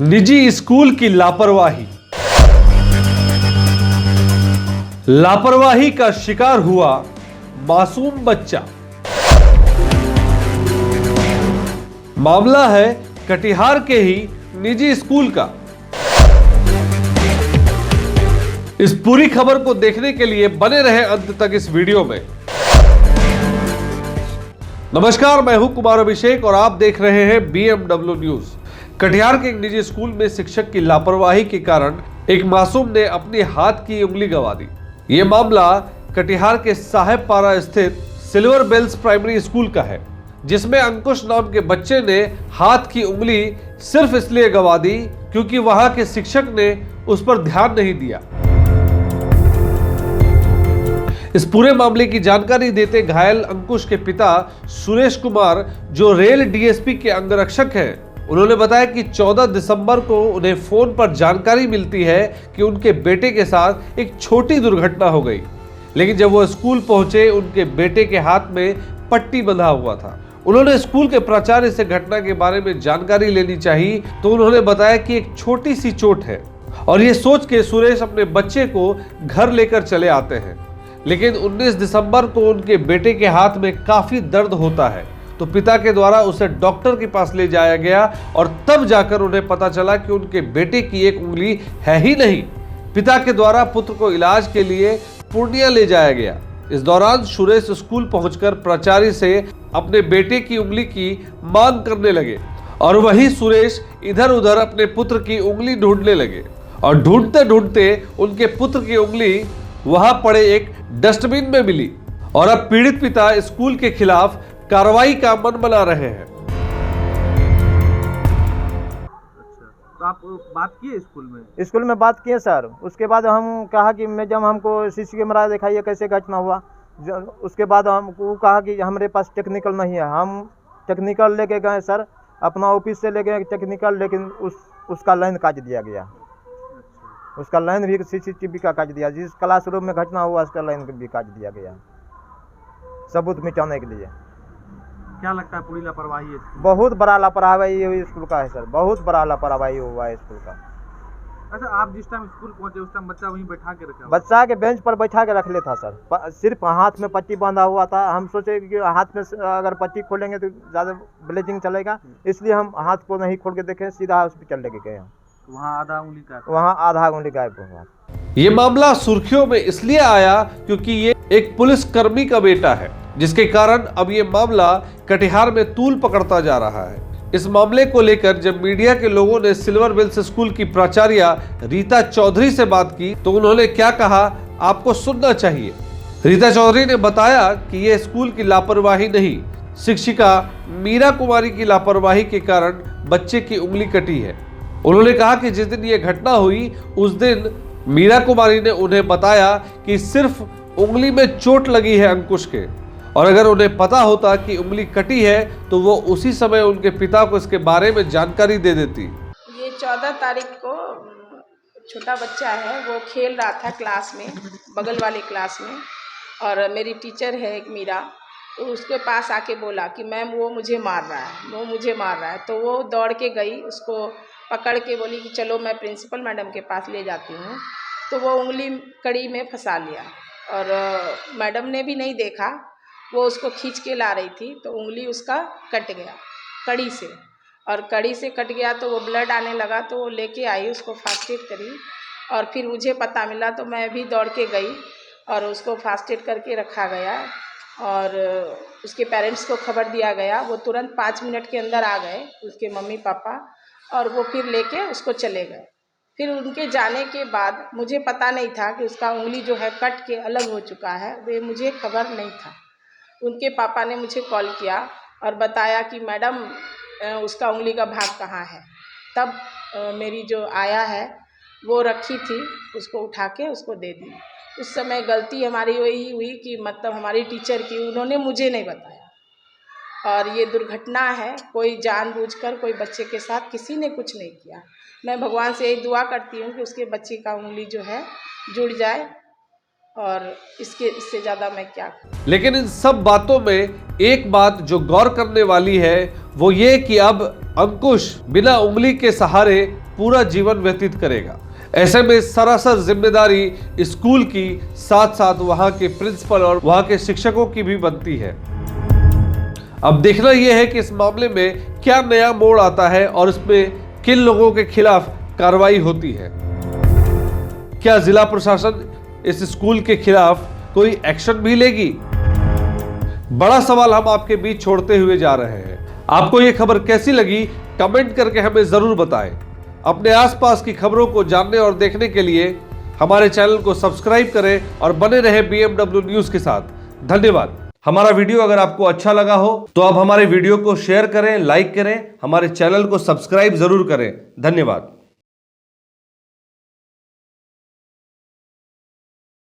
निजी स्कूल की लापरवाही का शिकार हुआ मासूम बच्चा। मामला है कटिहार के ही निजी स्कूल का। इस पूरी खबर को देखने के लिए बने रहे अंत तक इस वीडियो में। नमस्कार, मैं हूं कुमार अभिषेक और आप देख रहे हैं BMW न्यूज। कटिहार के एक निजी स्कूल में शिक्षक की लापरवाही के कारण एक मासूम ने अपने हाथ की उंगली गंवा दी। ये मामला कटिहार के साहेबपारा स्थित सिल्वर बेल्स प्राइमरी स्कूल का है, जिसमें अंकुश नाम के बच्चे ने हाथ की उंगली सिर्फ इसलिए गंवा दी क्योंकि वहां के शिक्षक ने उस पर ध्यान नहीं दिया। इस पूरे मामले की जानकारी देते घायल अंकुश के पिता सुरेश कुमार, जो रेल DSP के अंगरक्षक हैं, उन्होंने बताया कि 14 दिसंबर को उन्हें फोन पर जानकारी मिलती है कि उनके बेटे के साथ एक छोटी दुर्घटना हो गई। लेकिन जब वो स्कूल पहुंचे, उनके बेटे के हाथ में पट्टी बंधा हुआ था। उन्होंने स्कूल के प्राचार्य से घटना के बारे में जानकारी लेनी चाहिए, तो उन्होंने बताया कि एक छोटी सी चोट है और ये सोच के सुरेश अपने बच्चे को घर लेकर चले आते हैं। लेकिन 19 दिसंबर को उनके बेटे के हाथ में काफी दर्द होता है, तो पिता के द्वारा उसे डॉक्टर के पास ले जाया गया और तब जाकर उन्हें पता चला कि उनके बेटे की एक उंगली है ही नहीं। पिता के द्वारा पुत्र को इलाज के लिए पूर्णिया ले जाया गया। इस दौरान सुरेश स्कूल पहुंचकर प्राचार्य से अपने बेटे की उंगली की मांग करने लगे और वहीं सुरेश इधर उधर अपने पुत्र की उंगली ढूंढने लगे और ढूंढते ढूंढते उनके पुत्र की उंगली वहां पड़े एक डस्टबिन में मिली और अब पीड़ित पिता स्कूल के खिलाफ कार्रवाई का मन बना रहे हैं। तो आप बात किए स्कूल में बात किए सर। उसके बाद हम कहा कि मैडम हमको CC कैमरा दिखाइए कैसे घटना हुआ। उसके बाद हमको कहा कि हमारे पास टेक्निकल नहीं है। हम टेक्निकल लेके गए सर, अपना ऑफिस से ले गए टेक्निकल, लेकिन उसका लाइन काट दिया गया। उसका लाइन भी CCTV का काट दिया। जिस क्लासरूम में घटना हुआ उसका लाइन भी काट दिया गया, सबूत मिटाने के लिए। क्या लगता है पूरी लापरवाही है? बहुत बड़ा लापरवाही स्कूल का है सर, बहुत बड़ा लापरवाही हुआ है स्कूल का। अच्छा, आप जिस टाइम स्कूल पहुंचे उस टाइम बच्चा वहीं बैठा के रखा? बच्चा के बेंच पर बैठा के रख ले था सर। सिर्फ हाथ में पट्टी बांधा हुआ था। हम सोचे कि हाथ में अगर पट्टी खोलेंगे तो ज़्यादा ब्लीडिंग चलेगा, इसलिए हम हाथ को नहीं खोल के देखे, सीधा हॉस्पिटल लेके गए। वहाँ आधा उंगली गायब हुआ। ये मामला सुर्खियों में इसलिए आया क्योंकि ये एक पुलिस कर्मी का बेटा है, जिसके कारण अब ये मामला कटिहार में तूल पकड़ता जा रहा है। इस मामले को लेकर जब मीडिया के लोगों ने सिल्वर बेल्स स्कूल की प्राचार्या रीता चौधरी से बात की, तो उन्होंने क्या कहा आपको सुनना चाहिए। रीता चौधरी ने बताया कि ये स्कूल की लापरवाही नहीं, शिक्षिका मीरा कुमारी की लापरवाही के कारण बच्चे की उंगली कटी है। उन्होंने कहा कि जिस दिन ये घटना हुई उस दिन मीरा कुमारी ने उन्हें बताया कि सिर्फ उंगली में चोट लगी है अंकुश के, और अगर उन्हें पता होता कि उंगली कटी है तो वो उसी समय उनके पिता को इसके बारे में जानकारी दे देती। ये 14 तारीख को छोटा बच्चा है, वो खेल रहा था क्लास में, बगल वाले क्लास में, और मेरी टीचर है एक मीरा, तो उसके पास आके बोला कि मैम वो मुझे मार रहा है। तो वो दौड़ के गई, उसको पकड़ के बोली कि चलो मैं प्रिंसिपल मैडम के पास ले जाती हूँ। तो वो उंगली कड़ी में फंसा लिया और मैडम ने भी नहीं देखा, वो उसको खींच के ला रही थी तो उंगली उसका कट गया कड़ी से, और कड़ी से कट गया तो वो ब्लड आने लगा। तो वो लेके आई, उसको फर्स्ट एड करी और फिर मुझे पता मिला तो मैं भी दौड़ के गई और उसको फर्स्ट एड करके रखा गया और उसके पेरेंट्स को खबर दिया गया। वो तुरंत 5 मिनट के अंदर आ गए, उसके मम्मी पापा, और वो फिर लेके उसको चले गए। फिर उनके जाने के बाद मुझे पता नहीं था कि उसका उंगली जो है कट के अलग हो चुका है, वे मुझे खबर नहीं था। उनके पापा ने मुझे कॉल किया और बताया कि मैडम उसका उंगली का भाग कहाँ है। तब मेरी जो आया है वो रखी थी, उसको उठा के उसको दे दी। उस समय गलती हमारी वही हुई कि मतलब हमारी टीचर की, उन्होंने मुझे नहीं बताया। और ये दुर्घटना है, कोई जानबूझकर कोई बच्चे के साथ किसी ने कुछ नहीं किया। मैं भगवान से यही दुआ करती हूँ कि उसके बच्चे का उंगली जो है जुड़ जाए, और इससे ज़्यादा मैं क्या करूँ। लेकिन इन सब बातों में एक बात जो गौर करने वाली है वो ये कि अब अंकुश बिना उंगली के सहारे पूरा जीवन व्यतीत करेगा। ऐसे में सरासर जिम्मेदारी स्कूल की साथ साथ वहां के प्रिंसिपल और वहां के शिक्षकों की भी बनती है। अब देखना यह है कि इस मामले में क्या नया मोड़ आता है और इसमें किन लोगों के खिलाफ कार्रवाई होती है। क्या जिला प्रशासन इस स्कूल के खिलाफ कोई एक्शन भी लेगी? बड़ा सवाल हम आपके बीच छोड़ते हुए जा रहे हैं। आपको यह खबर कैसी लगी कमेंट करके हमें जरूर बताएं। अपने आसपास की खबरों को जानने और देखने के लिए हमारे चैनल को सब्सक्राइब करें और बने रहे BMW न्यूज के साथ। धन्यवाद। हमारा वीडियो अगर आपको अच्छा लगा हो तो आप हमारे वीडियो को शेयर करें, लाइक करें, हमारे चैनल को सब्सक्राइब जरूर करें। धन्यवाद।